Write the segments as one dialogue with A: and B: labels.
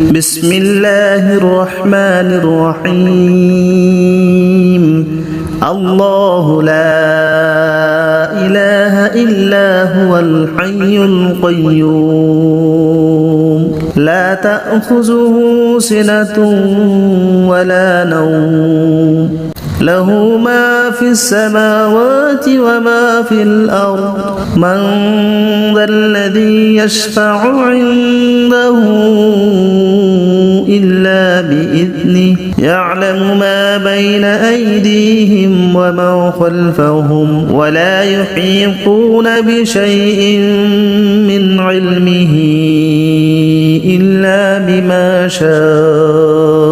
A: بسم الله الرحمن الرحيم الله لا إله إلا هو الحي القيوم لا تأخذه سنة ولا نوم له ما في السماوات وما في الأرض من ذا الذي يشفع عنده إلا بإذنه يعلم ما بين أيديهم وما خلفهم ولا يحيطون بشيء من علمه إلا بما شاء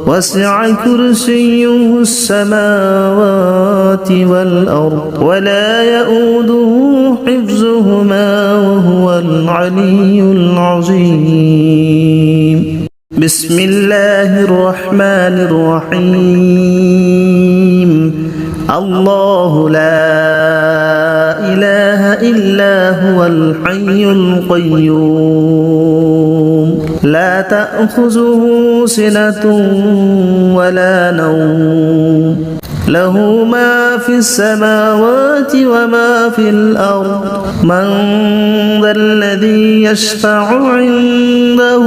A: وسع كرسيه السماوات والأرض ولا يؤوده حفظهما وهو العلي العظيم بسم الله الرحمن الرحيم الله لا إله إلا هو الحي القيوم لا تأخذه سنة ولا نوم له ما في السماوات وما في الأرض من ذا الذي يشفع عنده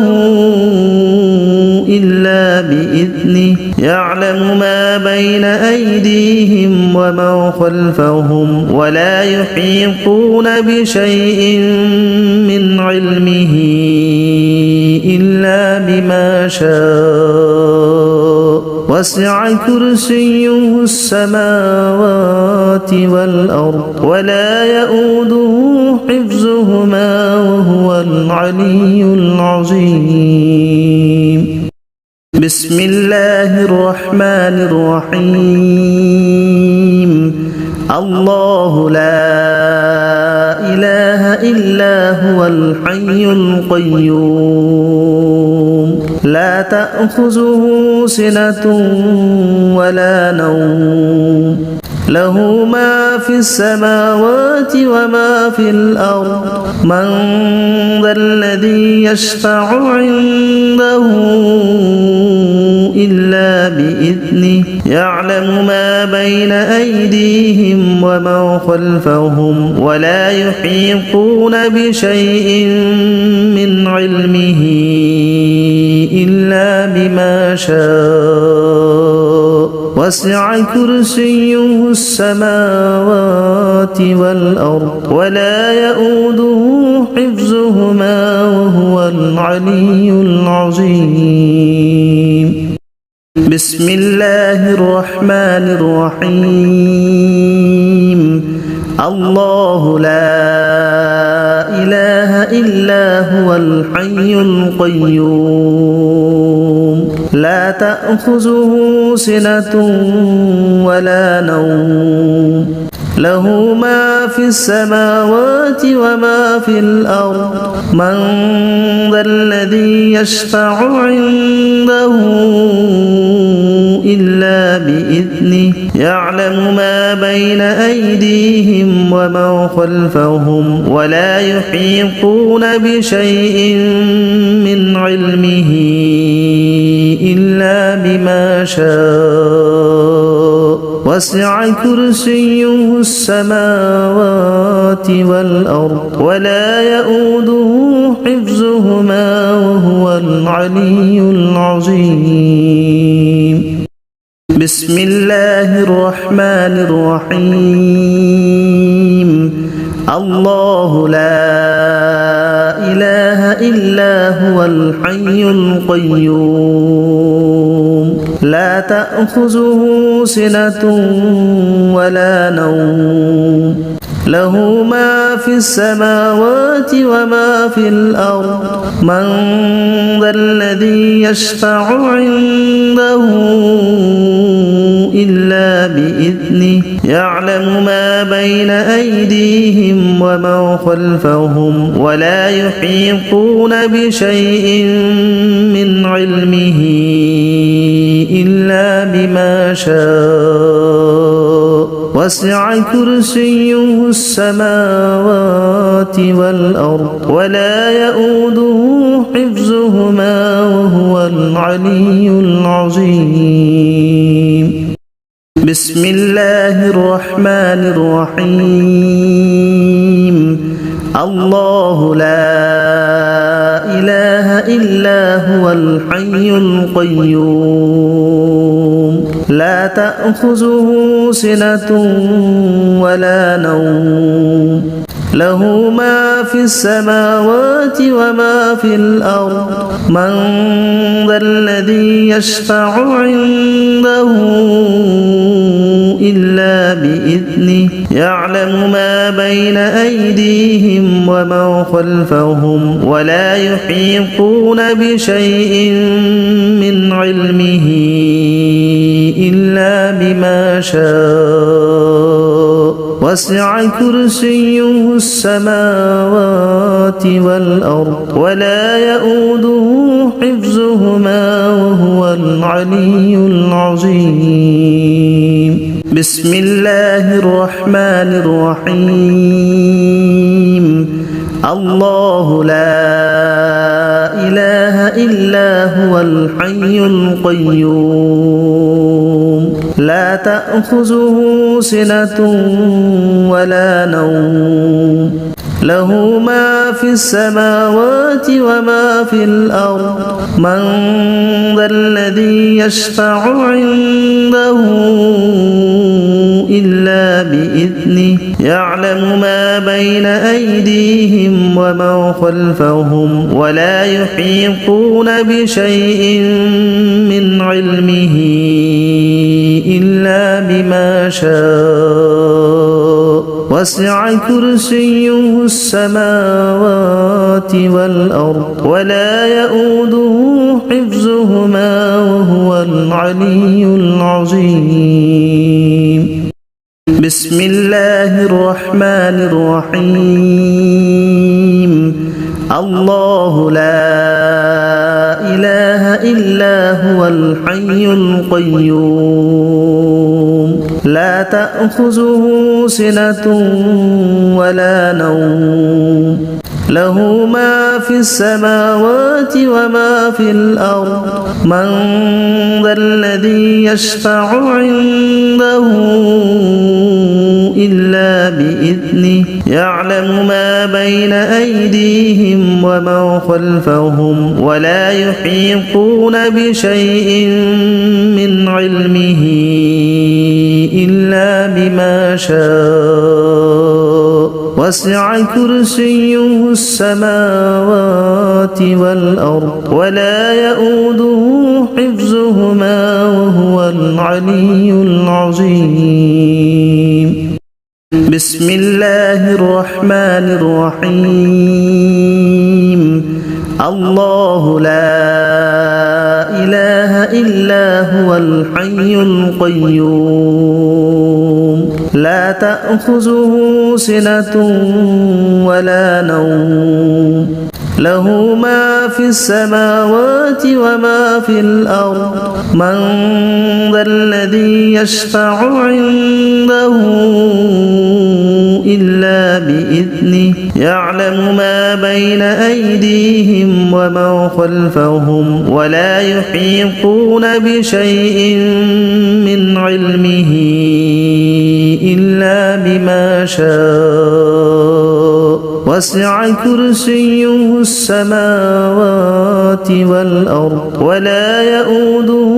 A: إلا بإذنه يعلم ما بين أيديهم وما خلفهم ولا يحيطون بشيء من علمه إلا بما شاء وسع كرسيه السماوات والأرض ولا يؤوده حفظهما وهو العلي العظيم بسم الله الرحمن الرحيم الله لا إله إلا هو الحي القيوم لا تأخذه سنة ولا نوم له ما في السماوات وما في الأرض من ذا الذي يشفع عنده إلا بإذنه يعلم ما بين أيديهم وما خلفهم ولا يحيطون بشيء من علمه إلا بما شاء وسع كرسيه السماوات والأرض ولا يؤوده حفظهما وهو العلي العظيم بسم الله الرحمن الرحيم الله لا إله إلا هو الحي القيوم لا تأخذه سنة ولا نوم له ما في السماوات وما في الأرض من ذا الذي يشفع عنده إلا بإذنه يعلم ما بين أيديهم وما خلفهم ولا يحيطون بشيء من علمه إلا بما شاء وسع كرسيه السماوات والأرض ولا يؤوده حفظهما وهو العلي العظيم بسم الله الرحمن الرحيم الله لا إله إلا هو الحي القيوم لا تأخذه سنة ولا نوم له ما في السماوات وما في الأرض من ذا الذي يشفع عنده إلا بإذنه يعلم ما بين أيديهم وما خلفهم ولا يحيطون بشيء من علمه إلا بما شاء وسع كرسيه السماوات والأرض ولا يؤوده حفظهما العلي العظيم بسم الله الرحمن الرحيم الله لا إله إلا هو الحي القيوم لا تأخذه سنة ولا نوم له ما في السماوات وما في الأرض من ذا الذي يشفع عنده إلا بإذنه يعلم ما بين أيديهم وما خلفهم ولا يحيطون بشيء من علمه إلا بما شاء وسع كرسيه السماوات والأرض ولا يؤوده حفظهما وهو العلي العظيم بسم الله الرحمن الرحيم الله لا إله إلا هو الحي القيوم لا تأخذه سنة ولا نوم له ما في السماوات وما في الأرض من ذا الذي يشفع عنده إلا بإذنه يعلم ما بين أيديهم وما خلفهم ولا يحيطون بشيء من علمه إلا بما شاء وسع كرسيه السماوات والأرض ولا يؤوده حفظهما وهو العلي العظيم بسم الله الرحمن الرحيم الله لا إله إلا هو الحي القيوم لا تأخذه سنة ولا نوم له ما في السماوات وما في الأرض من ذا الذي يشفع عنده إلا بإذنه يعلم ما بين أيديهم وما خلفهم ولا يحيطون بشيء من علمه إلا بما شاء وسع كرسيه السماوات والأرض ولا يؤوده حفظهما وهو العلي العظيم بسم الله الرحمن الرحيم الله لا إله إلا هو الحي القيوم لا تأخذه سنة ولا نوم له ما في السماوات وما في الأرض من ذا الذي يشفع عنده إلا بإذنه يعلم ما بين أيديهم وما خلفهم ولا يحيطون بشيء من علمه إلا بما شاء وسع كرسيه السماوات والأرض ولا يؤوده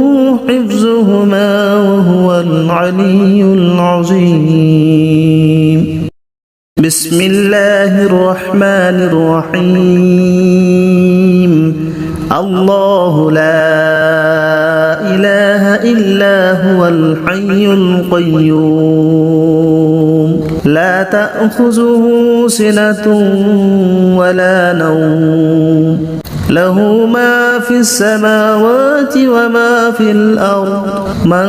A: حفظهما وهو العلي العظيم بسم الله الرحمن الرحيم الله لا إله إلا هو الحي القيوم لا تأخذه سنة ولا نوم له ما في السماوات وما في الأرض من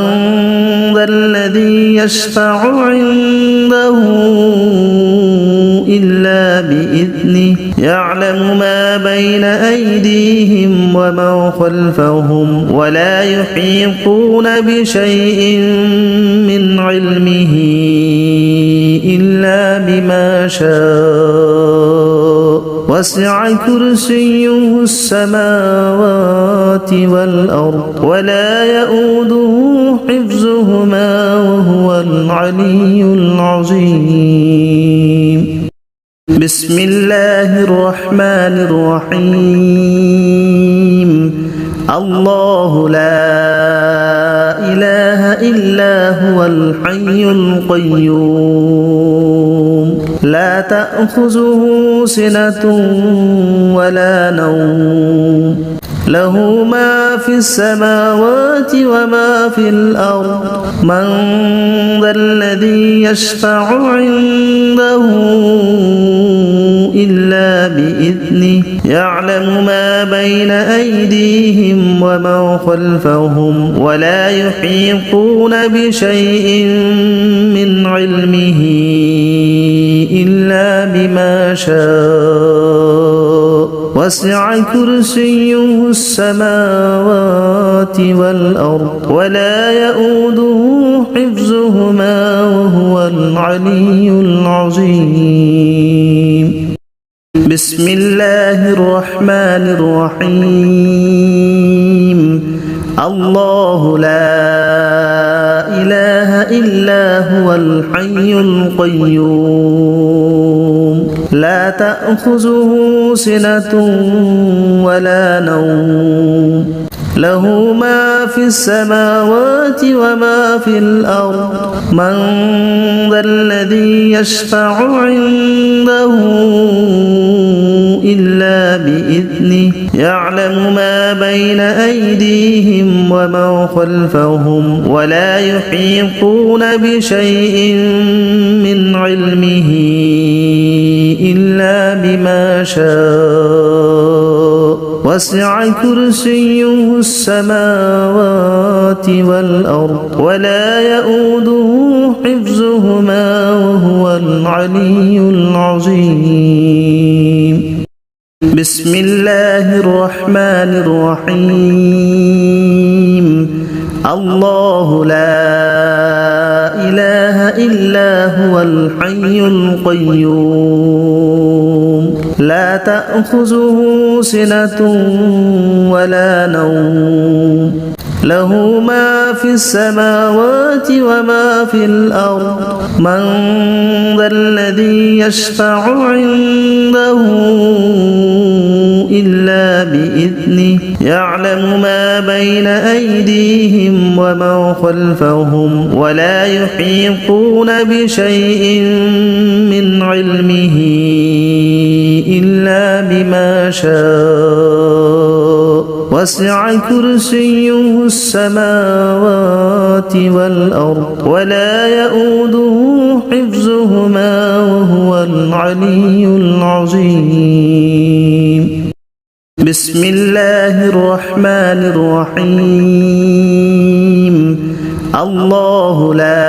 A: ذا الذي يشفع عنده إلا بإذنه يعلم ما بين أيديهم وما خلفهم ولا يحيطون بشيء من علمه إلا بما شاء وسع كرسيه السماوات والأرض ولا يؤوده حفظهما وهو العلي العظيم. بسم الله الرحمن الرحيم. الله لا إله إلا هو الحي القيوم لا تأخذه سنة ولا نوم له ما في السماوات وما في الأرض من ذا الذي يشفع عنده إلا بإذنه يعلم ما بين أيديهم وما خلفهم ولا يحيطون بشيء من علمه إلا بما شاء وسع كرسيه السماوات والأرض ولا يؤوده حفظهما وهو العلي العظيم. بسم الله الرحمن الرحيم. الله لا إله إلا هو الحي القيوم لا تأخذه سنة ولا نوم له ما في السماوات وما في الأرض من ذا الذي يشفع عنده إلا بإذنه يعلم ما بين أيديهم وما خلفهم ولا يحيطون بشيء من علمه إلا بما شاء وسع كرسيه السماوات والأرض ولا يؤوده حفظهما وهو العلي العظيم. بسم الله الرحمن الرحيم. الله لا إله إلا هو الحي القيوم لا تأخذه سنة ولا نوم له ما في السماوات وما في الأرض من ذا الذي يشفع عنده إلا بإذنه يعلم ما بين أيديهم وما خلفهم ولا يحيطون بشيء من علمه إلا بما شاء وسع كرسيه السماوات والأرض ولا يؤوده حفظهما وهو العلي العظيم. بسم الله الرحمن الرحيم. الله لا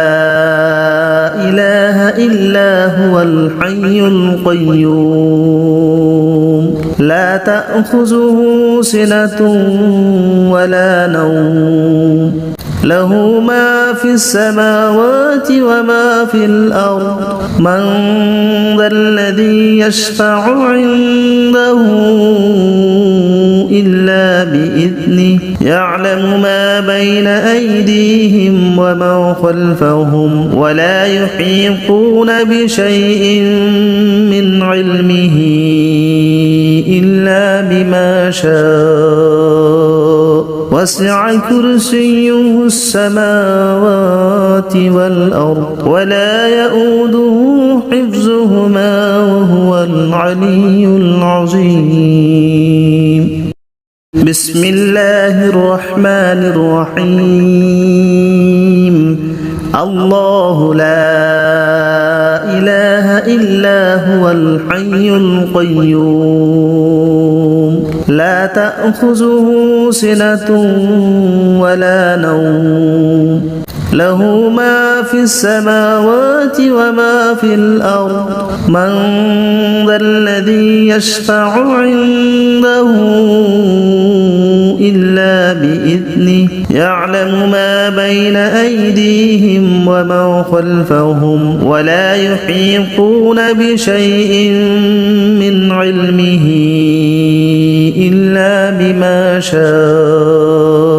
A: إله إلا هو الحي القيوم لا تأخذه سنة ولا نوم له ما في السماوات وما في الأرض من ذا الذي يشفع عنده إلا بإذنه يعلم ما بين أيديهم وما خلفهم ولا يحيطون بشيء من علمه إلا بما شاء وسع كرسيه السماوات والأرض ولا يؤوده حفظهما وهو العلي العظيم. بسم الله الرحمن الرحيم. الله لا إله إلا هو الحي القيوم لا تأخذه سنة ولا نوم له ما في السماوات وما في الأرض من ذا الذي يشفع عنده إلا بإذنه يعلم ما بين أيديهم وما خلفهم ولا يحيطون بشيء من علمه إلا بما شاء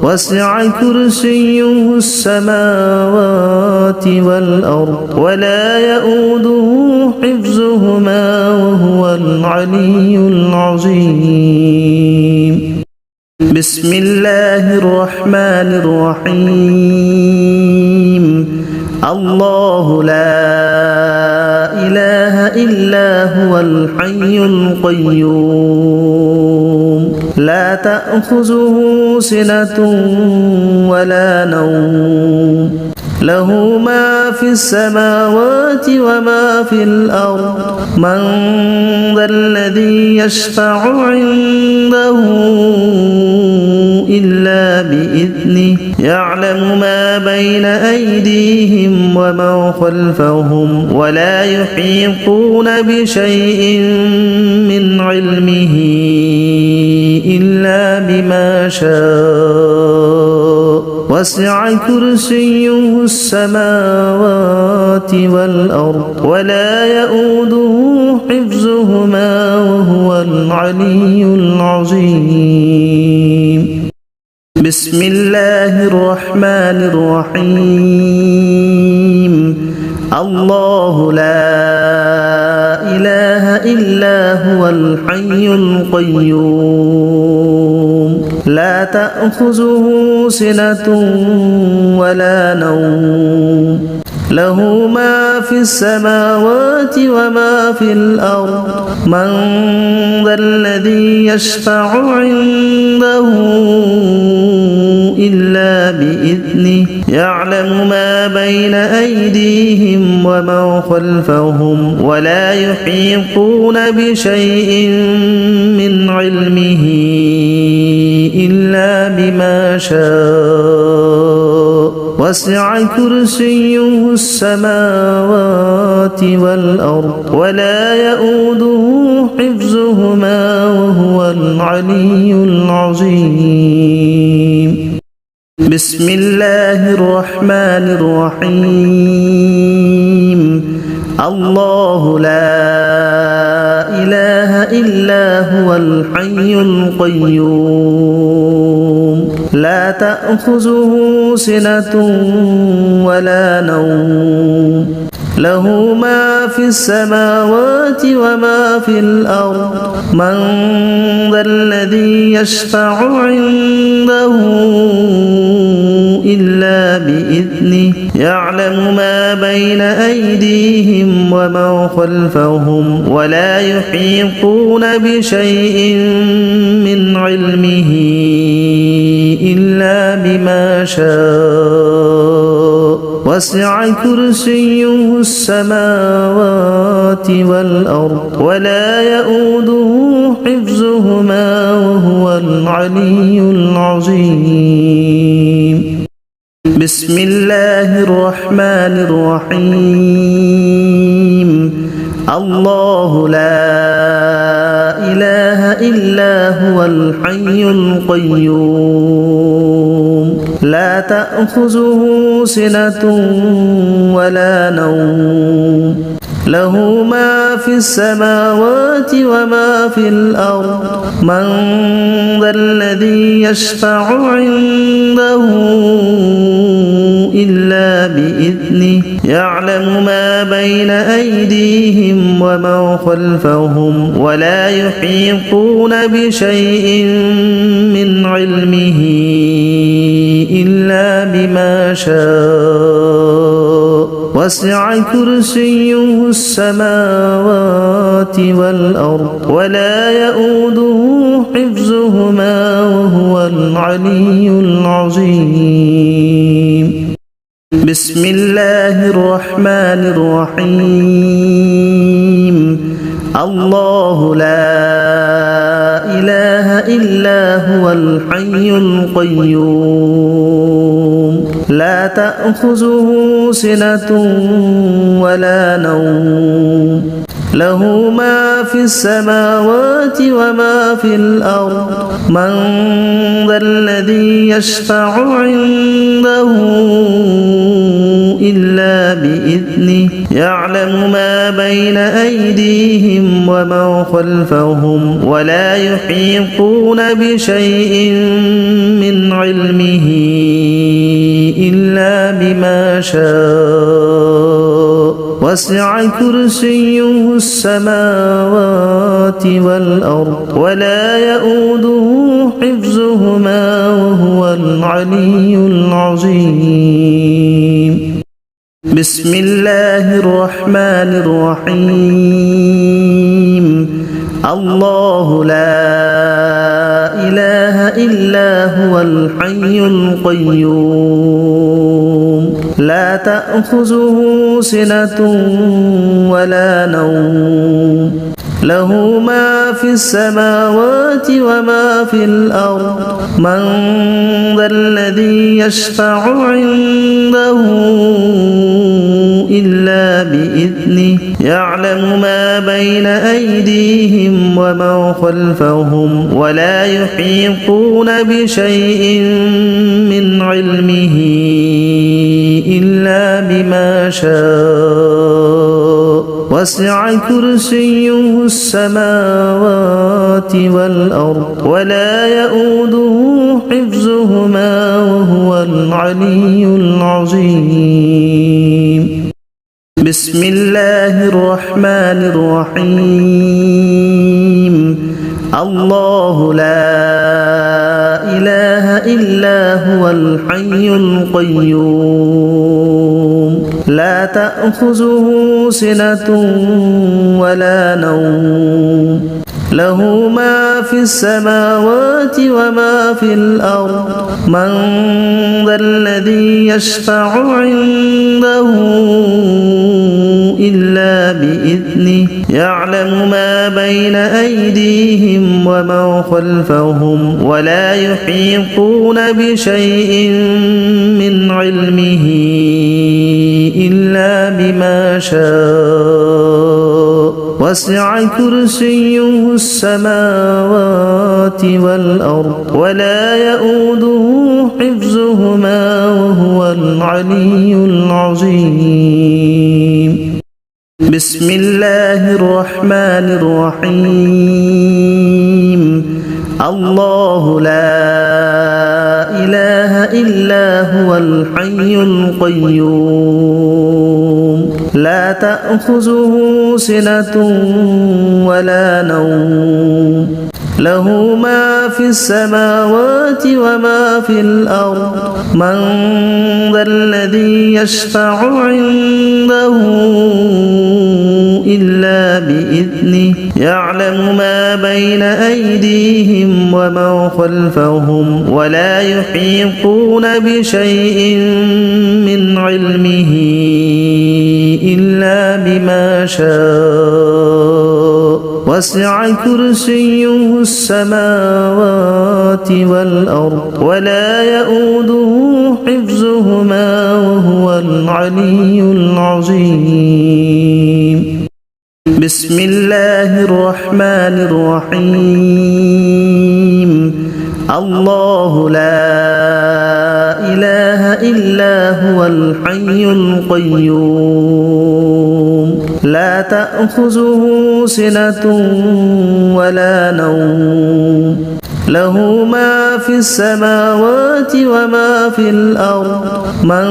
A: وسع كرسيه السماوات والأرض ولا يؤوده حفظهما وهو العلي العظيم بسم الله الرحمن الرحيم الله لا إله إلا هو الحي القيوم لا تأخذه سنة ولا نوم له ما في السماوات وما في الأرض من ذا الذي يشفع عنده إلا بإذنه يعلم ما بين أيديهم وما خلفهم ولا يحيطون بشيء من علمه إلا بما شاء وسع كرسيه السماوات والأرض ولا يؤوده حفظهما وهو العلي العظيم بسم الله الرحمن الرحيم الله لا إله إلا هو الحي القيوم لا تأخذه سنة ولا نوم له ما في السماوات وما في الأرض من ذا الذي يشفع عنده إلا بإذنه يعلم ما بين أيديهم وما خلفهم ولا يحيطون بشيء من علمه إلا بما شاء وسع كرسيه السماوات والأرض ولا يؤوده حفظهما وهو العلي العظيم بسم الله الرحمن الرحيم الله لا إله إلا هو الحي القيوم لا تأخذه سنة ولا نوم له ما في السماوات وما في الأرض من ذا الذي يشفع عنده إلا بإذنه يعلم ما بين أيديهم وما خلفهم ولا يحيطون بشيء من علمه إلا بما شاء وسع كرسيه السماوات والأرض ولا يؤوده حفظهما وهو العلي العظيم بسم الله الرحمن الرحيم الله لا إله إلا هو الحي القيوم لا تأخذه سنة ولا نوم له ما في السماوات وما في الأرض من ذا الذي يشفع عنده إلا بإذنه يعلم ما بين أيديهم وما خلفهم ولا يحيطون بشيء من علمه إلا بما شاء وسع كرسيه السماوات والأرض ولا يؤوده حفظهما وهو العلي العظيم بسم الله الرحمن الرحيم الله لا إله إلا هو الحي القيوم لا تأخذه سنة ولا نوم له ما في السماوات وما في الأرض من ذا الذي يشفع عنده إلا بإذنه يعلم ما بين أيديهم وما خلفهم ولا يحيطون بشيء من علمه إلا بما شاء وسع كرسيه السماوات والأرض ولا يؤوده حفظهما وهو العلي العظيم. بسم الله الرحمن الرحيم. الله لا إله إلا هو الحي القيوم لا تأخذه سنة ولا نوم له ما في السماوات وما في الأرض من ذا الذي يشفع عنده إلا بإذنه يعلم ما بين أيديهم وما خلفهم ولا يحيطون بشيء من علمه إلا بما شاء وسع كرسيه السماوات والأرض ولا يؤوده حفظهما وهو العلي العظيم. بسم الله الرحمن الرحيم. الله لا إله إلا هو الحي القيوم لا تأخذه سنة ولا نوم له ما في السماوات وما في الأرض من ذا الذي يشفع عنده إلا بإذنه يعلم ما بين أيديهم وما خلفهم ولا يحيطون بشيء من علمه إلا بما شاء وسع كرسيه السماوات والأرض ولا يؤوده حفظهما وهو العلي العظيم. بسم الله الرحمن الرحيم. الله لا إله إلا هو الحي القيوم لا تأخذه سنة ولا نوم له ما في السماوات وما في الأرض من ذا الذي يشفع عنده إلا بإذنه يعلم ما بين أيديهم وما خلفهم ولا يحيطون بشيء من علمه إلا بما شاء وسع كرسيه السماوات والأرض ولا يؤوده حفظهما وهو العلي العظيم. بسم الله الرحمن الرحيم. الله لا إله إلا هو الحي القيوم لا تأخذه سنة ولا نوم له ما في السماوات وما في الأرض من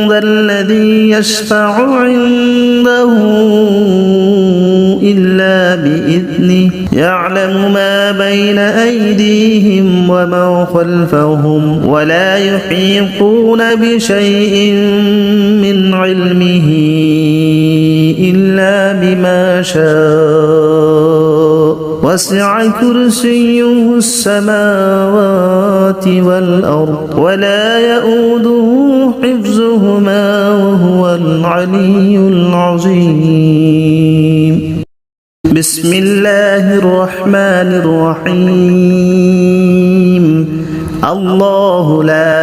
A: ذا الذي يشفع عنده إلا بإذنه يعلم ما بين أيديهم وما خلفهم ولا يحيطون بشيء من علمه إلا بما شاء وسع كرسيه السماوات والأرض ولا يؤوده حفظهما وهو العلي العظيم. بسم الله الرحمن الرحيم. الله لا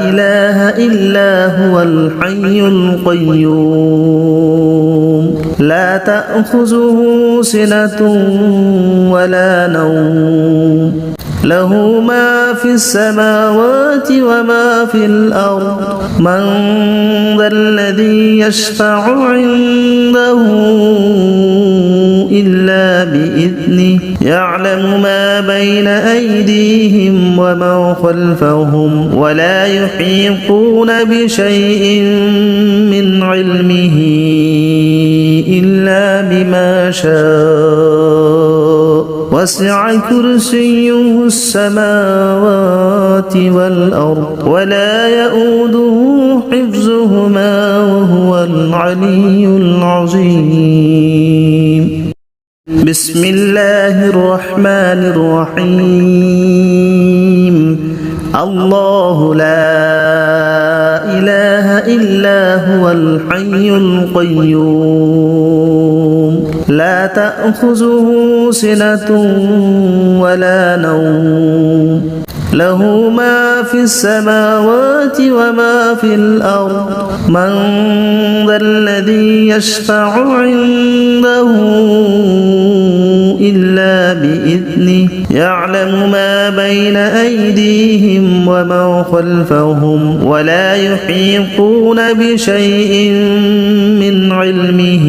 A: إله إلا هو الحي القيوم لا تأخذه سنة ولا نوم له ما في السماوات وما في الأرض من ذا الذي يشفع عنده إلا بإذنه يعلم ما بين أيديهم وما خلفهم ولا يحيطون بشيء من علمه إلا بما شاء وسع كرسيه السماوات والأرض ولا يؤوده حفظهما وهو العلي العظيم بسم الله الرحمن الرحيم الله لا إله إلا هو الحي القيوم لا تأخذه سنة ولا نوم له ما في السماوات وما في الأرض من ذا الذي يشفع عنده إلا بإذنه يعلم ما بين أيديهم وما خلفهم ولا يحيطون بشيء من علمه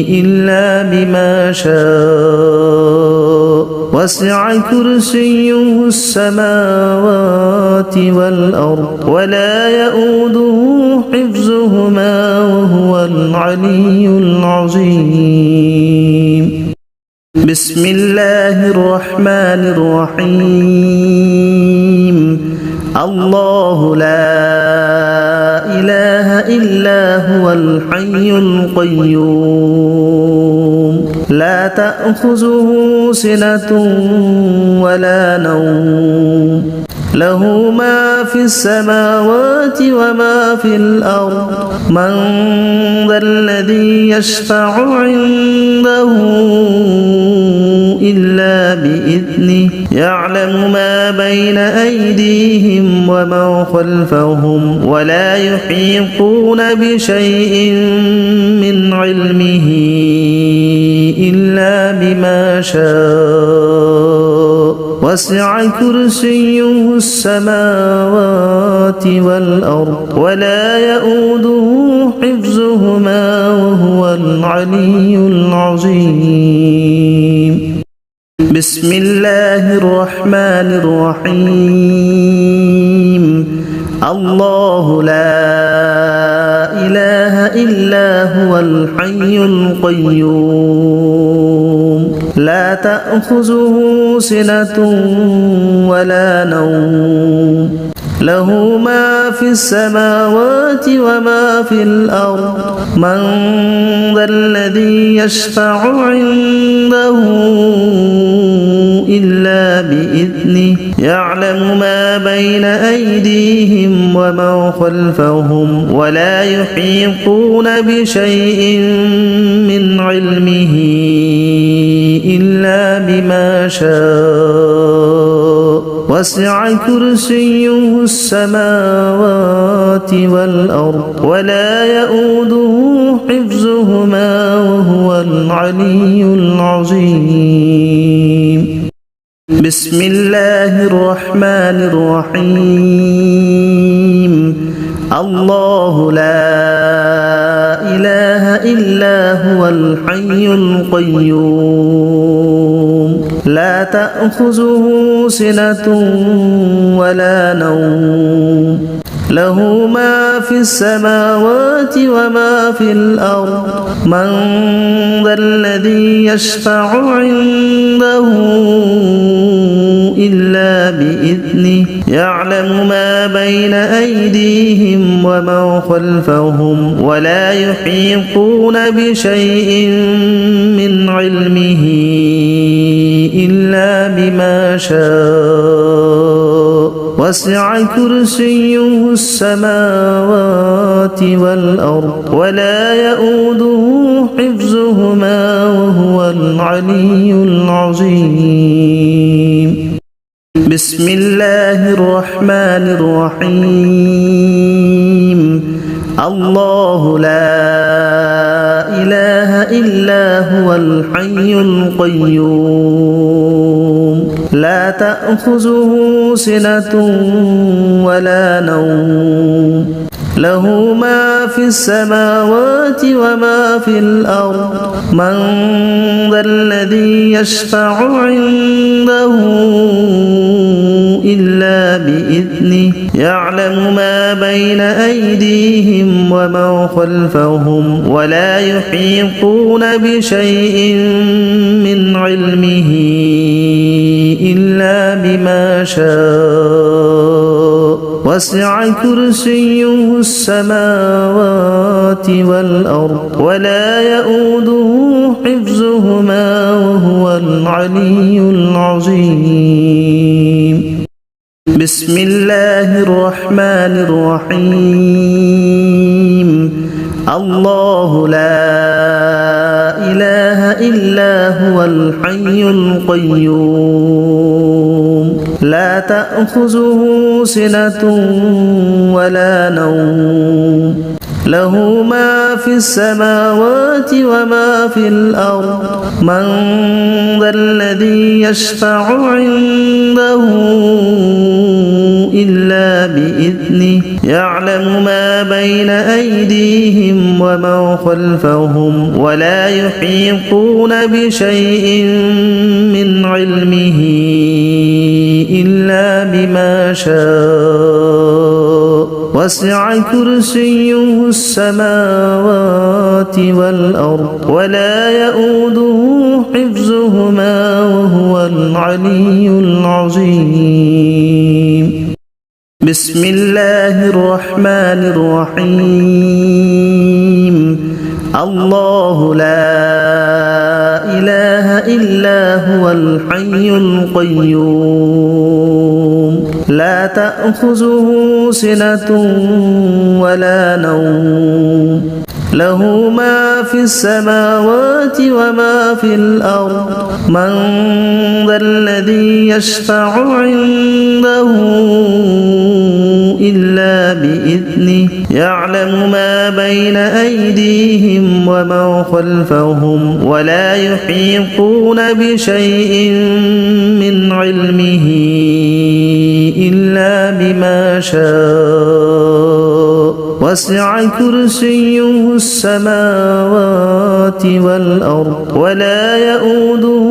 A: إلا بما شاء وسع كرسيه السماوات والأرض ولا يؤوده حفظهما وهو العلي العظيم بسم الله الرحمن الرحيم الله لا إله إلا هو الحي القيوم لا تأخذه سنة ولا نوم له ما في السماوات وما في الأرض من ذا الذي يشفع عنده إلا بإذنه يعلم ما بين أيديهم وما خلفهم ولا يحيطون بشيء من علمه إلا بما شاء وسع كرسيه السماوات والأرض ولا يؤوده حفظهما وهو العلي العظيم بسم الله الرحمن الرحيم الله لا إله إلا هو الحي القيوم لا تأخذه سنة ولا نوم له ما في السماوات وما في الأرض من ذا الذي يشفع عنده إلا بإذنه يعلم ما بين أيديهم وما خلفهم ولا يحيطون بشيء من علمه إلا بما شاء وسع كرسيه السماوات والأرض ولا يؤوده حفظهما وهو العلي العظيم بسم الله الرحمن الرحيم الله لا إله إلا هو الحي القيوم لا تأخذه سنة ولا نوم له ما في السماوات وما في الأرض من ذا الذي يشفع عنده إلا بإذنه يعلم ما بين أيديهم وما خلفهم ولا يحيطون بشيء من علمه إلا بما شاء وسع كرسيه السماوات والأرض ولا يؤوده حفظهما وهو العلي العظيم بسم الله الرحمن الرحيم الله لا إله إلا هو الحي القيوم لا تأخذه سنة ولا نوم له ما في السماوات وما في الأرض من ذا الذي يشفع عنده إلا بإذنه يعلم ما بين أيديهم وما خلفهم ولا يحيطون بشيء من علمه إلا بما شاء وسع كرسيه السماوات والأرض ولا يؤوده حفظهما وهو العلي العظيم بسم الله الرحمن الرحيم الله لا إله إلا هو الحي القيوم لا تأخذه سنة ولا نوم له ما في السماوات وما في الأرض من ذا الذي يشفع عنده إلا بإذنه يعلم ما بين أيديهم وما خلفهم ولا يحيطون بشيء من علمه إلا بما شاء وسع كرسيه السماوات والأرض ولا يؤوده حفظهما وهو العلي العظيم بسم الله الرحمن الرحيم الله لا إله إلا هو الحي القيوم لا تأخذه سنة ولا نوم له ما في السماوات وما في الأرض من ذا الذي يشفع عنده إلا بإذنه يعلم ما بين أيديهم وما خلفهم ولا يحيطون بشيء من علمه إلا بما شاء وسع كرسيه السماوات والأرض ولا يؤوده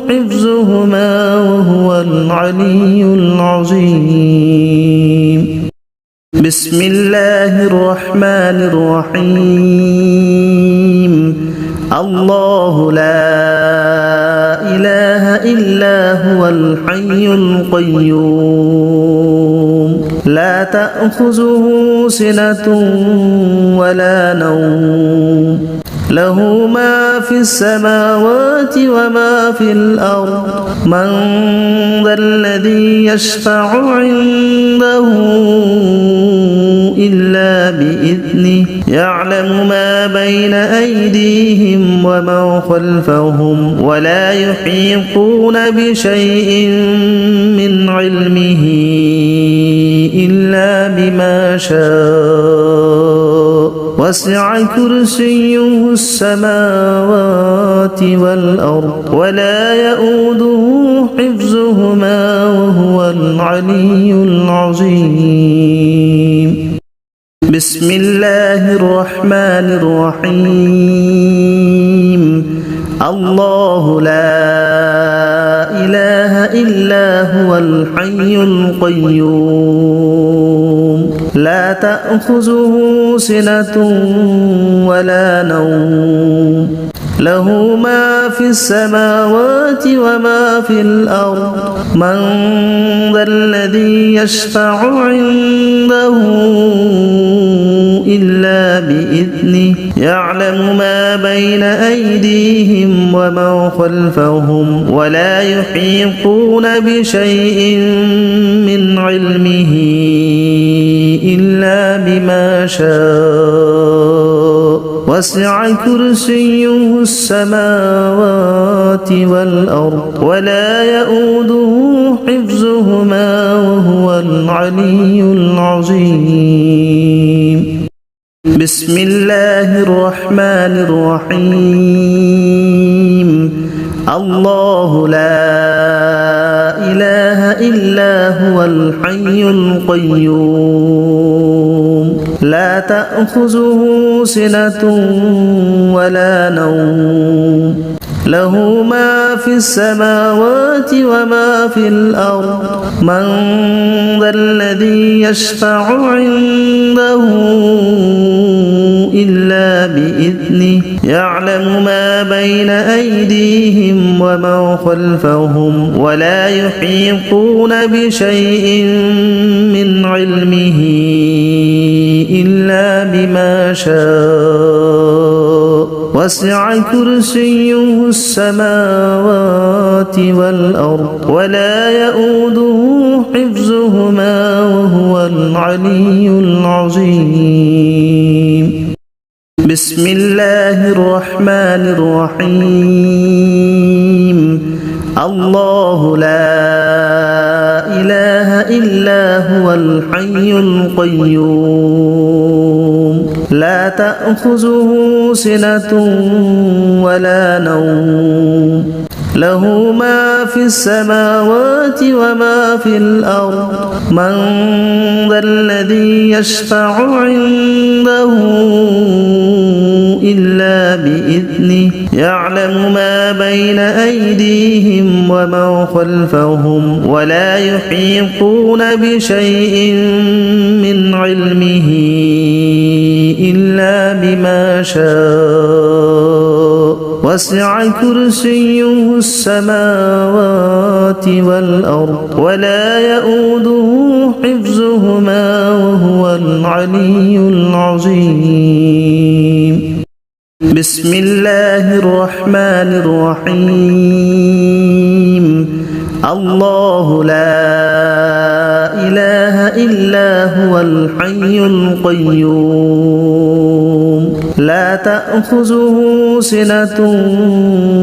A: حفظهما وهو العلي العظيم بسم الله الرحمن الرحيم الله لا إله إلا هو الحي القيوم لا تأخذه سنة ولا نوم له ما في السماوات وما في الأرض من ذا الذي يشفع عنده إلا بإذنه يعلم ما بين أيديهم وما خلفهم ولا يحيطون بشيء من علمه إلا بما شاء وسع كرسيه السماوات والأرض ولا يؤوده حفظهما وهو العلي العظيم بسم الله الرحمن الرحيم الله لا إله إلا هو الحي القيوم لا تأخذه سنة ولا نوم له ما في السماوات وما في الأرض من ذا الذي يشفع عنده إلا بإذنه يعلم ما بين أيديهم وما خلفهم ولا يحيطون بشيء من علمه إلا بما شاء وسع كرسيه السماوات والأرض ولا يؤوده حفظهما وهو العلي العظيم بسم الله الرحمن الرحيم الله لا إله إلا هو الحي القيوم لا تأخذه سنة ولا نوم له ما في السماوات وما في الأرض من ذا الذي يشفع عنده إلا بإذنه يعلم ما بين أيديهم وما خلفهم ولا يحيطون بشيء من علمه إلا بما شاء وسع كرسيه السماوات والأرض ولا يؤوده حفظهما وهو العلي العظيم بسم الله الرحمن الرحيم الله لا إله إلا هو الحي القيوم لا تأخذه سنة ولا نوم له ما في السماوات وما في الأرض من ذا الذي يشفع عنده إلا بإذنه يعلم ما بين أيديهم وما خلفهم ولا يحيطون بشيء من علمه إلا بما شاء وسع كرسيه السماوات والأرض ولا يؤوده حفظهما وهو العلي العظيم بسم الله الرحمن الرحيم الله لا إله إلا هو الحي القيوم لا تأخذه سنة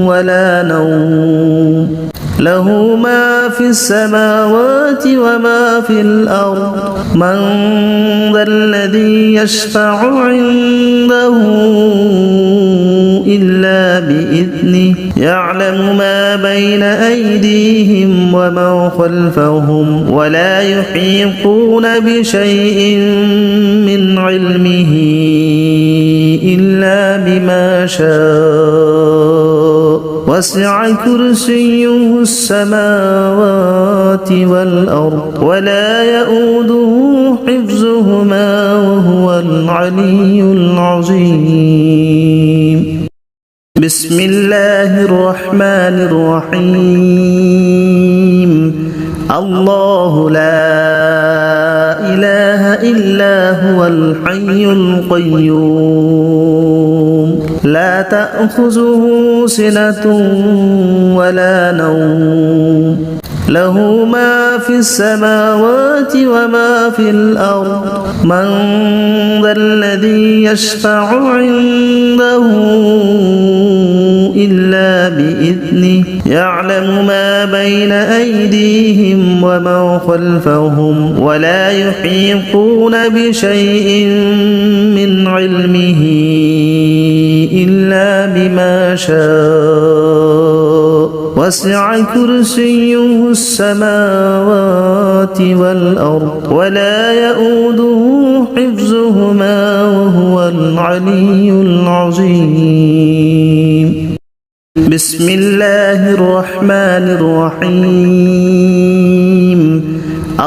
A: ولا نوم له ما في السماوات وما في الأرض من ذا الذي يشفع عنده إلا بإذنه يعلم ما بين أيديهم وما خلفهم ولا يحيطون بشيء من علمه إلا بما شاء وسع كرسيه السماوات والأرض ولا يؤوده حفظهما وهو العلي العظيم بسم الله الرحمن الرحيم الله لا إله إلا هو الحي القيوم لا تأخذه سنة ولا نوم له ما في السماوات وما في الأرض من ذا الذي يشفع عنده إلا بإذنه يعلم ما بين أيديهم وما خلفهم ولا يحيطون بشيء من علمه إلا بما شاء وسع كرسيه السماوات والأرض ولا يؤوده حفظهما وهو العلي العظيم بسم الله الرحمن الرحيم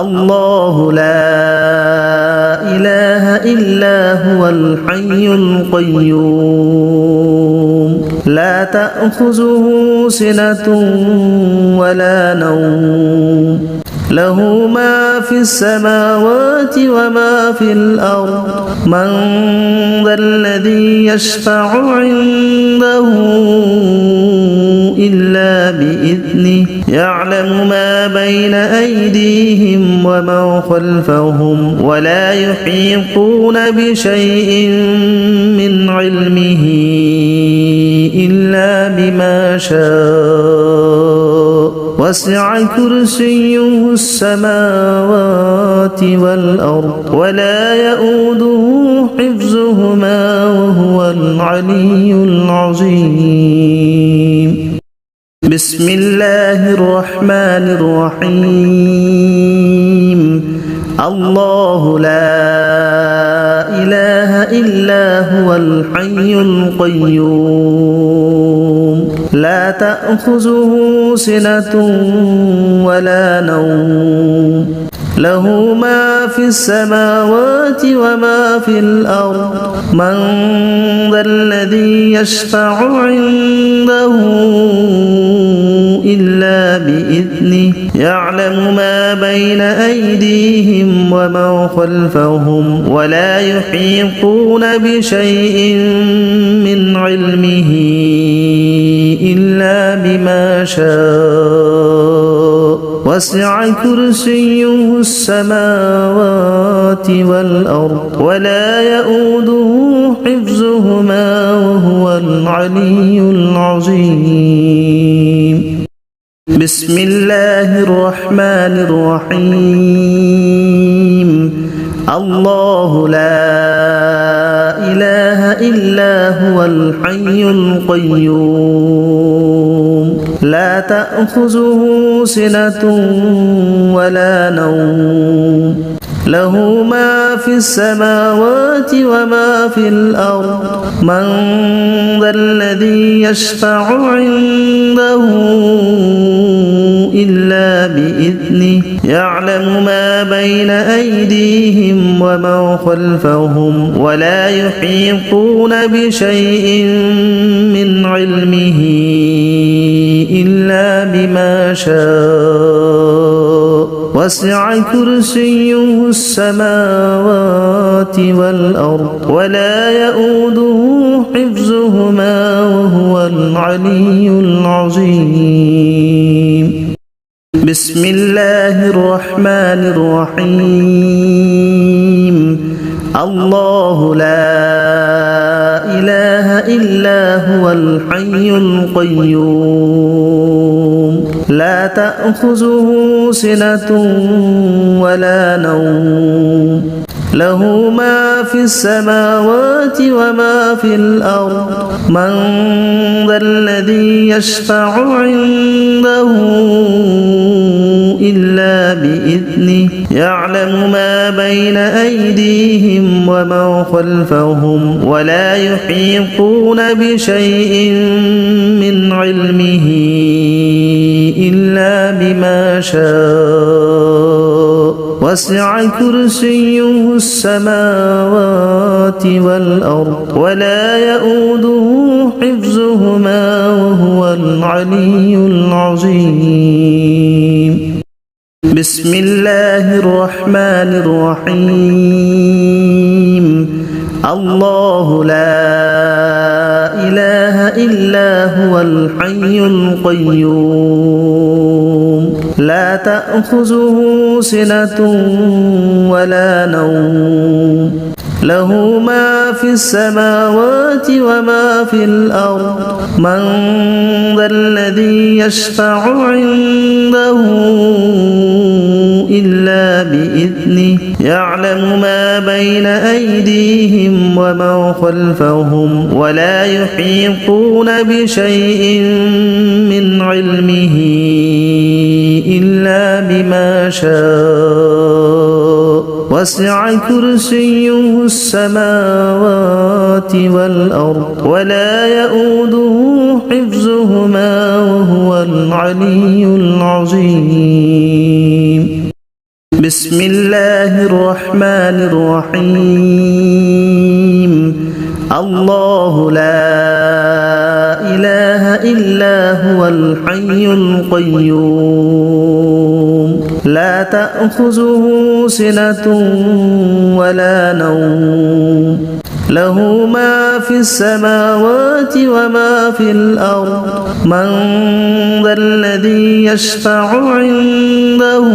A: الله لا إله إلا هو الحي القيوم لا تأخذه سنة ولا نوم له ما في السماوات وما في الأرض من ذا الذي يشفع عنده إلا بإذنه يعلم ما بين أيديهم وما خلفهم ولا يحيطون بشيء من علمه إلا بما شاء وسع كرسيه السماوات والأرض ولا يؤوده حفظهما وهو العلي العظيم بسم الله الرحمن الرحيم الله لا إله إلا هو الحي القيوم لا تأخذه سنة ولا نوم له ما في السماوات وما في الأرض من ذا الذي يشفع عنده إلا بإذنه يعلم ما بين أيديهم وما خلفهم ولا يحيطون بشيء من علمه إلا بما شاء وسع كرسيه السماوات والأرض ولا يؤوده حفظهما وهو العلي العظيم بسم الله الرحمن الرحيم الله لا إله إلا هو الحي القيوم لا تأخذه سنة ولا نوم له ما في السماوات وما في الأرض من ذا الذي يشفع عنده إلا بإذنه يعلم ما بين أيديهم وما خلفهم ولا يحيطون بشيء من علمه إلا بما شاء وسع كرسيه السماوات والأرض ولا يؤوده حفظهما وهو العلي العظيم بسم الله الرحمن الرحيم الله لا إله إلا هو الحي القيوم لا تأخذه سنة ولا نوم له ما في السماوات وما في الأرض من ذا الذي يشفع عنده إلا بإذنه يعلم ما بين أيديهم وما خلفهم ولا يحيطون بشيء من علمه إلا بما شاء وسع كرسيه السماوات والأرض ولا يؤوده حفظهما وهو العلي العظيم بسم الله الرحمن الرحيم الله لا إله إلا هو الحي القيوم لا تأخذه سنة ولا نوم له ما في السماوات وما في الأرض من ذا الذي يشفع عنده إلا بإذنه يعلم ما بين أيديهم وما خلفهم ولا يحيطون بشيء من علمه إلا بما شاء وسع كرسيه السماوات والأرض ولا يؤوده حفظهما وهو العلي العظيم بسم الله الرحمن الرحيم الله لا إله إلا هو الحي القيوم لا تأخذه سنة ولا نوم له ما في السماوات وما في الأرض من ذا الذي يشفع عنده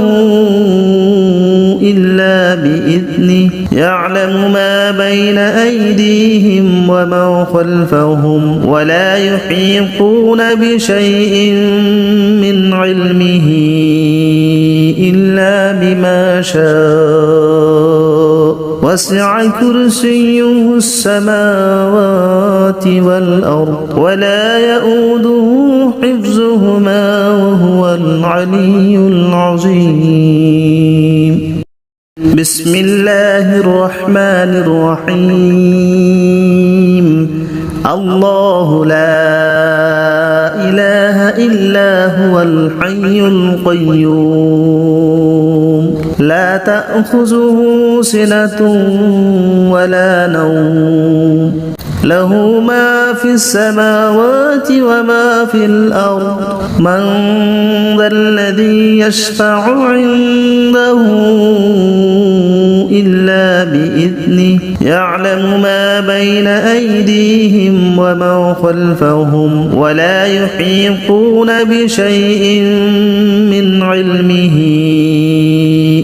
A: إلا بإذنه يعلم ما بين أيديهم وما خلفهم ولا يحيطون بشيء من علمه إلا بما شاء وسع كرسيه السماوات والأرض ولا يؤوده حفظهما وهو العلي العظيم. بسم الله الرحمن الرحيم. الله لا إله إلا هو الحي القيوم لا تأخذه سنة ولا نوم له ما في السماوات وما في الأرض من ذا الذي يشفع عنده إلا بإذنه يعلم ما بين أيديهم وما خلفهم ولا يحيطون بشيء من علمه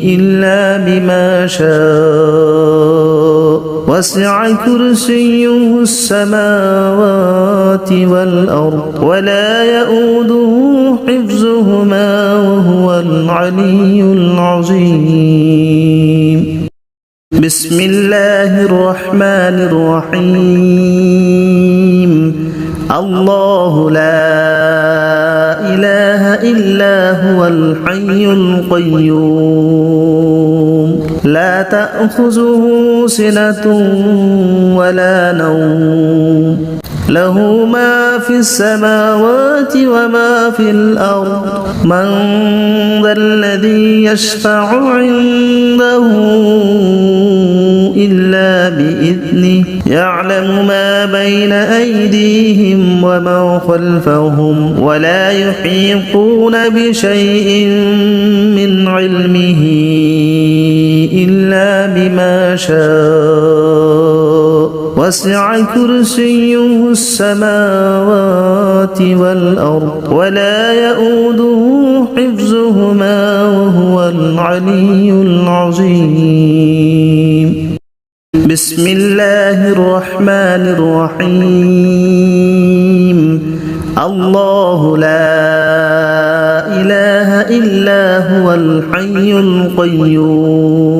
A: إلا بما شاء وسع كرسيه السماوات والأرض ولا يؤوده حفظهما وهو العلي العظيم. بسم الله الرحمن الرحيم. الله لا إله إلا هو الحي القيوم لا تأخذه سنة ولا نوم له ما في السماوات وما في الأرض من ذا الذي يشفع عنده إلا بإذنه يعلم ما بين أيديهم وما خلفهم ولا يحيطون بشيء من علمه إلا بما شاء وسع كرسيه السماوات والأرض ولا يؤوده حفظهما وهو العلي العظيم. بسم الله الرحمن الرحيم. الله لا إله إلا هو الحي القيوم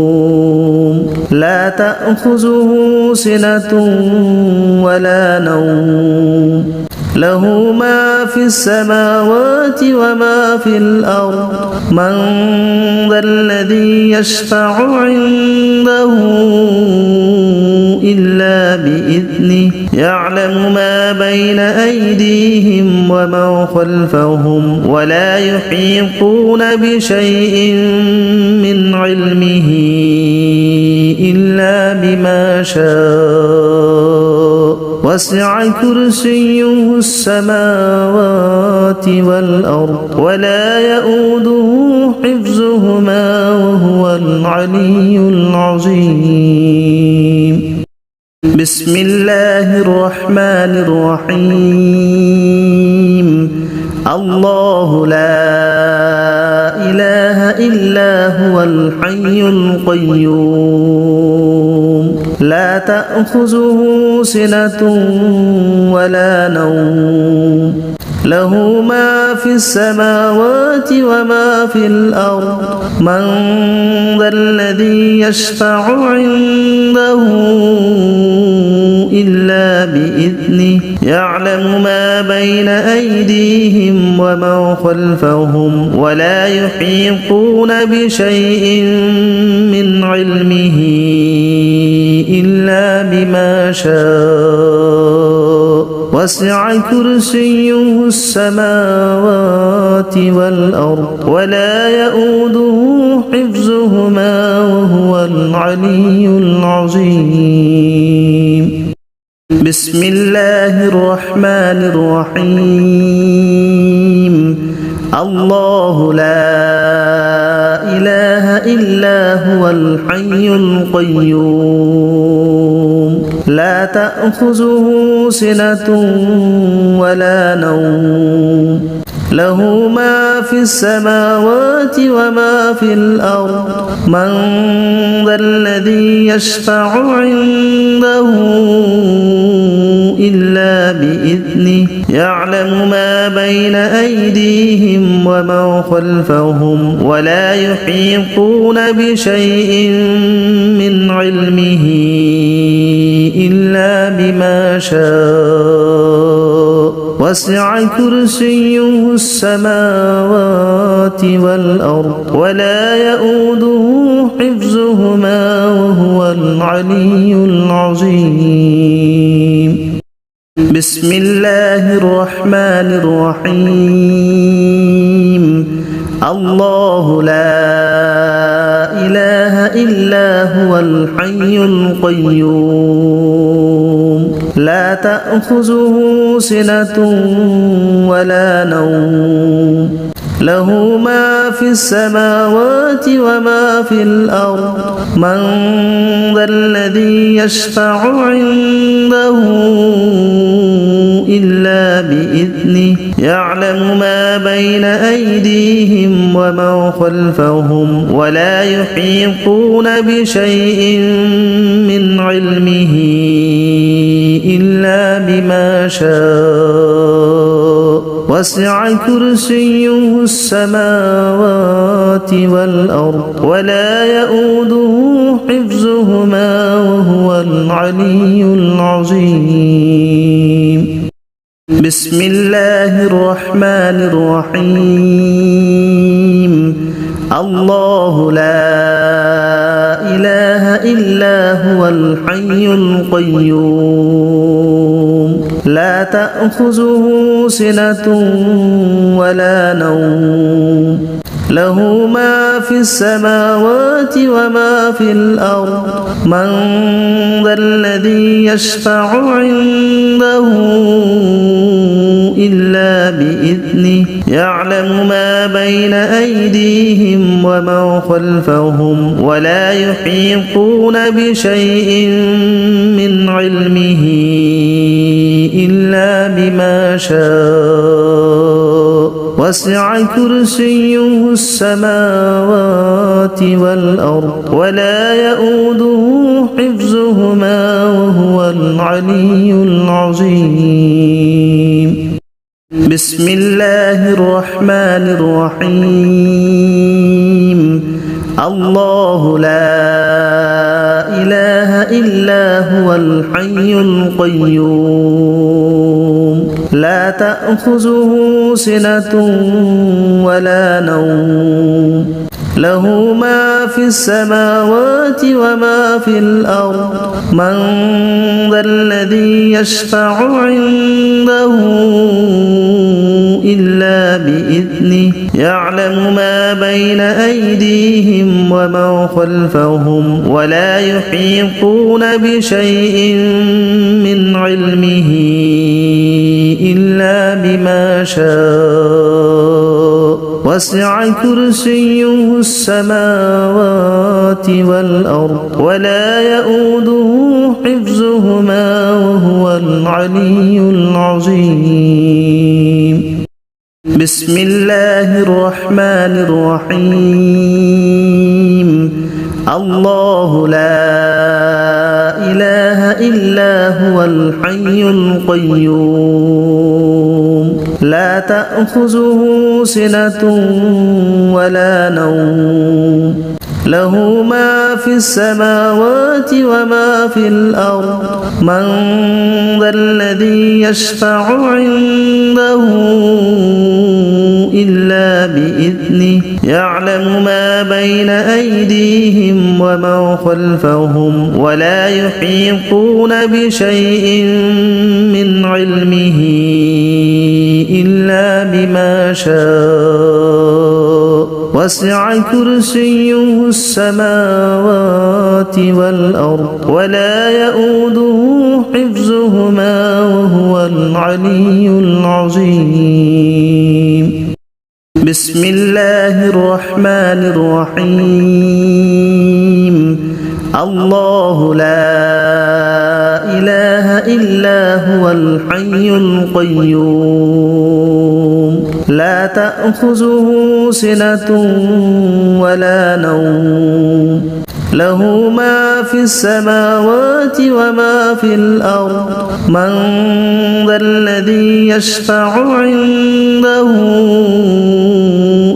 A: لا تأخذه سنة ولا نوم له ما في السماوات وما في الأرض من ذا الذي يشفع عنده إلا بإذنه يعلم ما بين أيديهم وما خلفهم ولا يحيطون بشيء من علمه إلا بما شاء وسع كرسيه السماوات والأرض ولا يؤوده حفظهما وهو العلي العظيم. بسم الله الرحمن الرحيم. الله لا إله إلا هو الحي القيوم لا تأخذه سنة ولا نوم له ما في السماوات وما في الأرض من ذا الذي يشفع عنده إلا بإذنه يعلم ما بين أيديهم وما خلفهم ولا يحيطون بشيء من علمه إلا بما شاء وسع كرسيه السماوات والأرض ولا يؤوده حفظهما وهو العلي العظيم. بسم الله الرحمن الرحيم. الله لا إله إلا هو الحي القيوم لا تأخذه سنة ولا نوم له ما في السماوات وما في الأرض من ذا الذي يشفع عنده إلا بإذنه يعلم ما بين أيديهم وما خلفهم ولا يحيطون بشيء من علمه إلا بما شاء وسع كرسيه السماوات والأرض ولا يؤوده حفظهما وهو العلي العظيم. بسم الله الرحمن الرحيم. الله لا إله إلا هو الحي القيوم لا تأخذه سنة ولا نوم له ما في السماوات وما في الأرض من ذا الذي يشفع عنده إلا بإذنه يعلم ما بين أيديهم وما خلفهم ولا يحيطون بشيء من علمه إلا بما شاء وسع كرسيه السماوات والأرض ولا يؤوده حفظهما وهو العلي العظيم. بسم الله الرحمن الرحيم. الله لا إله إلا هو الحي القيوم لا تأخذه سنة ولا نوم له ما في السماوات وما في الأرض من ذا الذي يشفع عنده إلا بإذنه يعلم ما بين أيديهم وما خلفهم ولا يحيطون بشيء من علمه إلا بما شاء وسع كرسيه السماوات والأرض ولا يؤوده حفظهما وهو العلي العظيم. بسم الله الرحمن الرحيم. الله لا إله إلا هو الحي القيوم لا تأخذه سنة ولا نوم له ما في السماوات وما في الأرض من ذا الذي يشفع عنده إلا بإذنه يعلم ما بين أيديهم وما خلفهم ولا يحيطون بشيء من علمه إلا بما شاء وسع كرسيه السماوات والأرض ولا يؤوده حفظهما وهو العلي العظيم. بسم الله الرحمن الرحيم. الله لا إله إلا هو الحي القيوم لا تأخذه سنة ولا نوم له ما في السماوات وما في الأرض من ذا الذي يشفع عنده إلا بإذنه يعلم ما بين أيديهم وما خلفهم ولا يحيطون بشيء من علمه إلا بما شاء وسع كرسيه السماوات والأرض ولا يؤوده حفظهما وهو العلي العظيم. بسم الله الرحمن الرحيم. الله لا إله إلا هو الحي القيوم لا تأخذه سنة ولا نوم له ما في السماوات وما في الأرض من ذا الذي يشفع عنده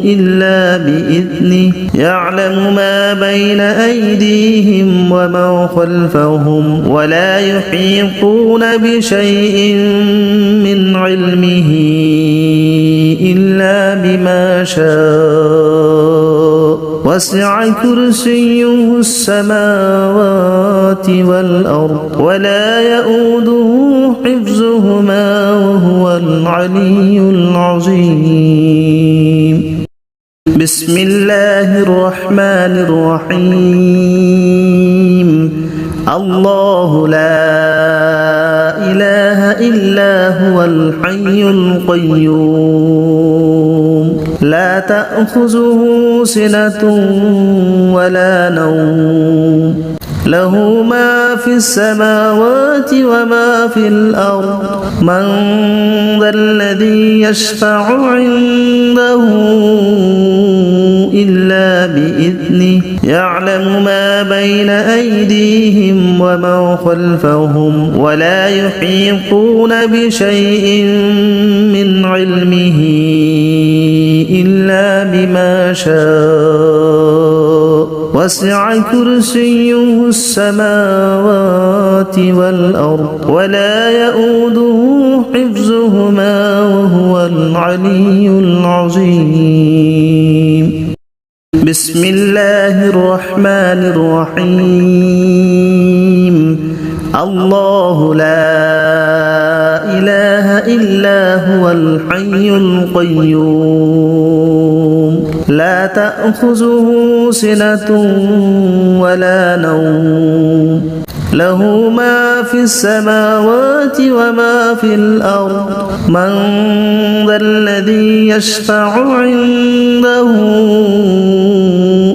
A: إلا بإذنه يعلم ما بين أيديهم وما خلفهم ولا يحيطون بشيء من علمه إلا بما شاء وسع كرسيه السماوات والأرض ولا يؤوده حفظهما وهو العلي العظيم بسم الله الرحمن الرحيم الله لا إله إلا هو الحي القيوم لا تأخذه سنة ولا نوم له ما في السماوات وما في الأرض من ذا الذي يشفع عنده إلا بإذنه يعلم ما بين أيديهم وما خلفهم ولا يحيطون بشيء من علمه إلا بما شاء وسع كرسيه السماوات والأرض ولا يؤوده حفظهما وهو العلي العظيم بسم الله الرحمن الرحيم الله لا إله إلا هو الحي القيوم لا تأخذه سنة ولا نوم له ما في السماوات وما في الأرض من ذا الذي يشفع عنده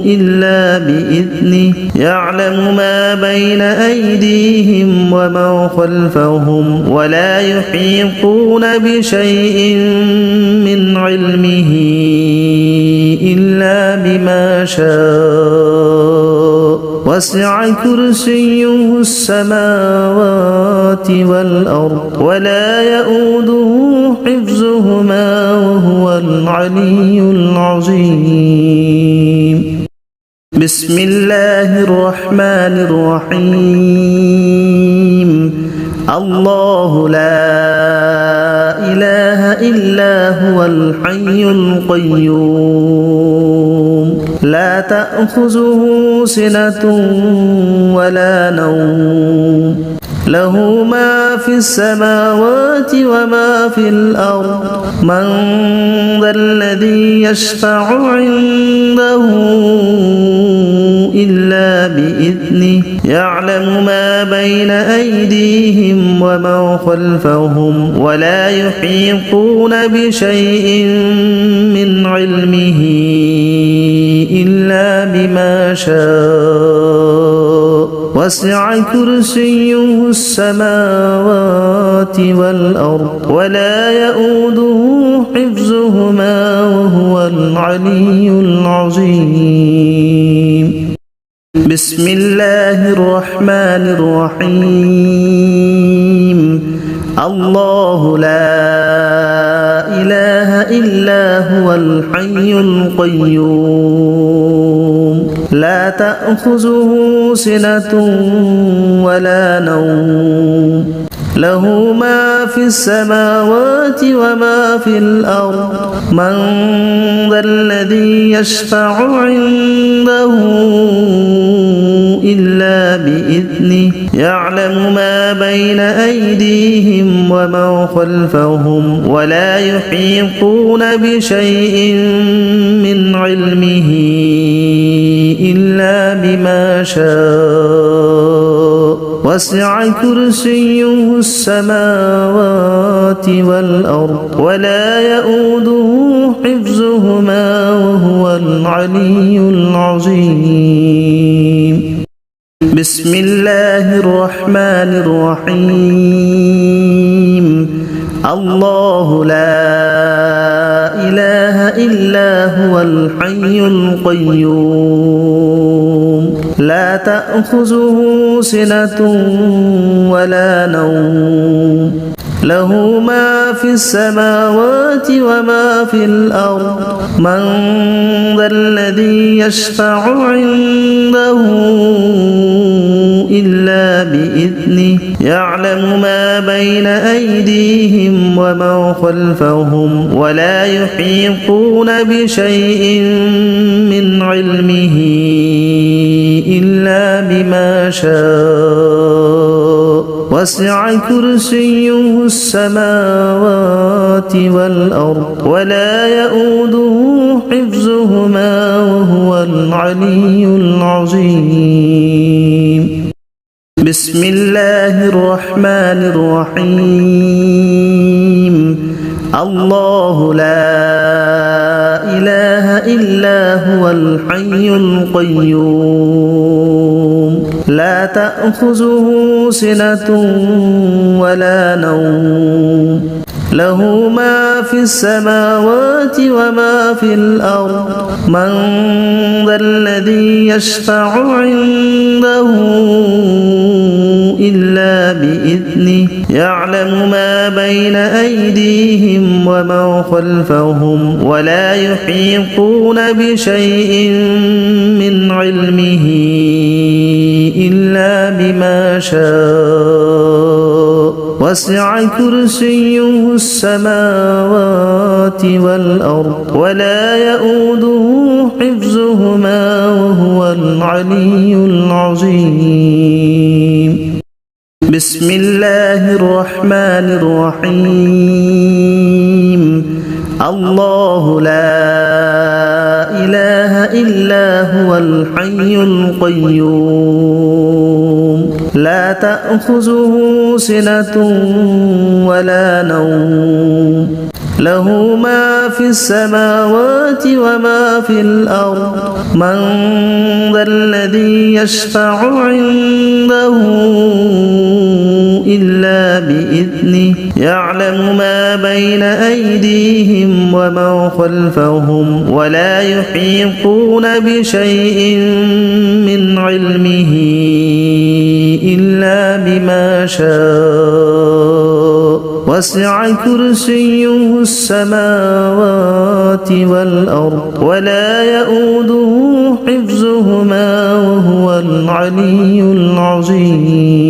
A: إلا بإذنه يعلم ما بين أيديهم وما خلفهم ولا يحيطون بشيء من علمه إلا بما شاء وسع كرسيه السماوات والأرض ولا يؤوده حفظهما وهو العلي العظيم بسم الله الرحمن الرحيم الله لا إله إلا هو الحي القيوم لا تأخذه سنة ولا نوم له ما في السماوات وما في الأرض من ذا الذي يشفع عنده إلا بإذنه يعلم ما بين أيديهم وما خلفهم ولا يحيطون بشيء من علمه إلا بما شاء وسع كرسيه السماوات والأرض ولا يؤوده حفظهما وهو العلي العظيم بسم الله الرحمن الرحيم الله لا إله إلا هو الحي القيوم لا تأخذه سنة ولا نوم له ما في السماوات وما في الأرض من ذا الذي يشفع عنده إلا بإذنه يعلم ما بين أيديهم وما خلفهم ولا يحيطون بشيء من علمه إلا بما شاء وسع كرسيه السماوات والأرض ولا يؤوده حفظهما وهو العلي العظيم بسم الله الرحمن الرحيم الله لا إله إلا هو الحي القيوم لا تأخذه سنة ولا نوم له ما في السماوات وما في الأرض من ذا الذي يشفع عنده إلا بإذنه يعلم ما بين أيديهم وما خلفهم ولا يحيطون بشيء من علمه إلا بما شاء وسع كرسيه السماوات والأرض ولا يؤوده حفظهما وهو العلي العظيم بسم الله الرحمن الرحيم الله لا إله إلا هو الحي القيوم لا تأخذه سنة ولا نوم له ما في السماوات وما في الأرض من ذا الذي يشفع عنده إلا بإذنه يعلم ما بين أيديهم وما خلفهم ولا يحيطون بشيء من علمه إلا بما شاء وسع كرسيه السماوات والأرض ولا يؤوده حفظهما وهو العلي العظيم بسم الله الرحمن الرحيم الله لا إله إلا هو الحي القيوم لا تأخذه سنة ولا نوم له ما في السماوات وما في الأرض من ذا الذي يشفع عنده إلا بإذنه يعلم ما بين أيديهم وما خلفهم ولا يحيطون بشيء من علمه إلا بما شاء وسع كرسيه السماوات والأرض ولا يؤوده حفظهما وهو العلي العظيم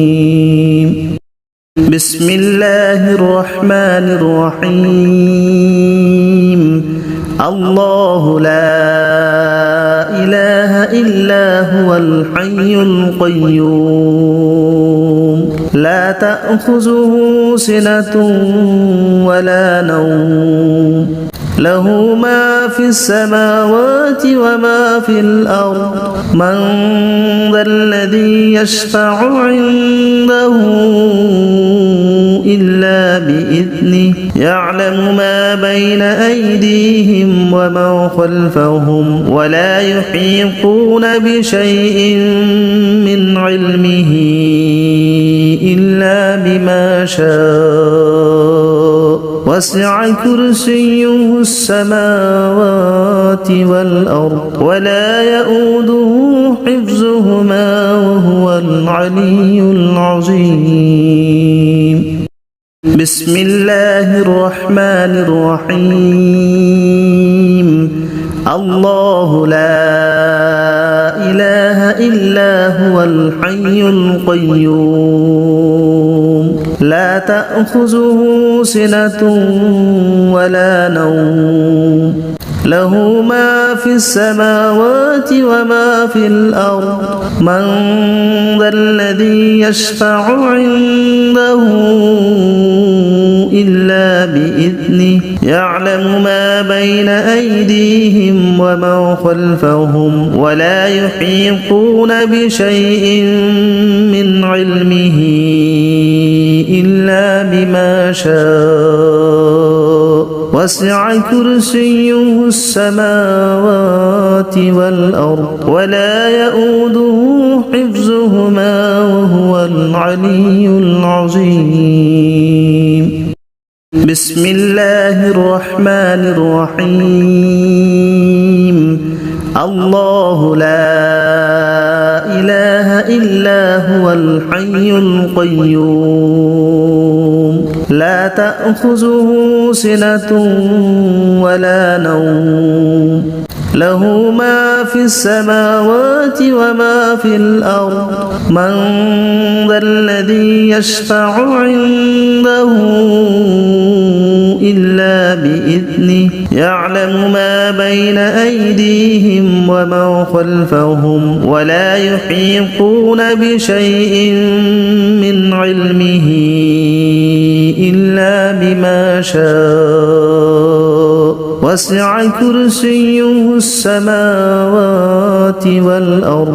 A: بسم الله الرحمن الرحيم الله لا إله إلا هو الحي القيوم لا تأخذه سنة ولا نوم له ما في السماوات وما في الأرض من ذا الذي يشفع عنده إلا بإذنه يعلم ما بين أيديهم وما خلفهم ولا يحيطون بشيء من علمه إلا بما شاء وسع كرسيه السماوات والأرض ولا يؤوده حفظهما وهو العلي العظيم بسم الله الرحمن الرحيم الله لا إله إلا هو الحي القيوم لا تأخذه سنة ولا نوم له ما في السماوات وما في الأرض من ذا الذي يشفع عنده إلا بإذنه يعلم ما بين أيديهم وما خلفهم ولا يحيطون بشيء من علمه إلا بما شاء وسع كرسيه السماوات والأرض ولا يؤوده حفظهما وهو العلي العظيم بسم الله الرحمن الرحيم الله لا إلا هو الحي القيوم لا تأخذه سنة ولا نوم له ما في السماوات وما في الأرض من ذا الذي يشفع عنده إلا بإذنه يعلم ما بين أيديهم وما خلفهم ولا يحيطون بشيء من علمه إلا بما شاء وسع كرسيه السماوات والأرض